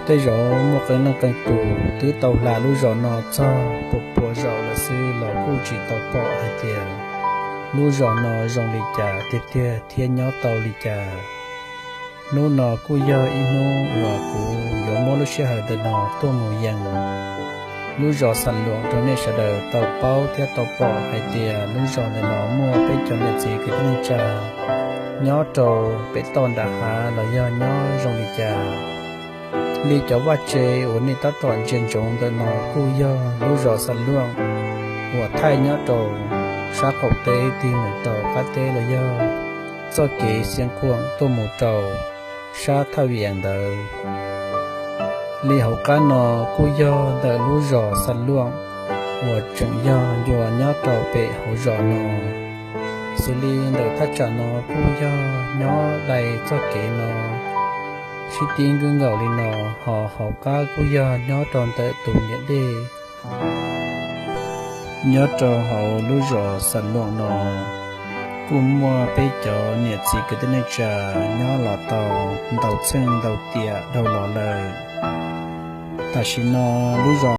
tới rõ một cái nó càng tù tứ tàu là lũ rõ nó cho bộ bộ rõ là sư là khu chỉ tàu bỏ hay tiền lũ rõ nó rong lì chả tiếp theo thiên nhó tàu lì chả nô nó cú giờ ino và cú gió mô lúc xe hở đời nó tô mù dần lũ rõ sẵn luận trong này sẽ đợi tàu bao theo tàu bỏ hay tiền lũ rõ này nó mua cái chọn được gì cái tên trà nhó trầu bé toàn đã há là do nhó rong lì chả li cháu va chê ổn định ta toàn trên trống đời nó cú giờ lũ rõ sẵn luận của thay nhó trầu sát khẩu tế thì một tàu cá tế là do do kế xiên khuôn tô một trầu sát thao viện đời li hậu cá nó cú do đời lũ rõ sẵn luận của trường do dùa nhó trầu bệ hậu rõ nó xử lý đời phát trả nó cú do nhó đầy do kế nó khi tiên gương ngầu lên nó họ hậu cá cú do nhó tròn tới tụng nhẫn đi nhớ cho họ lúa rò sẵn luận nó cũng mua bê cho nhiệt gì cái tên này trà nhớ lọ tàu đầu chân đầu tỉa đầu lọ lời ta chỉ nó lúa rò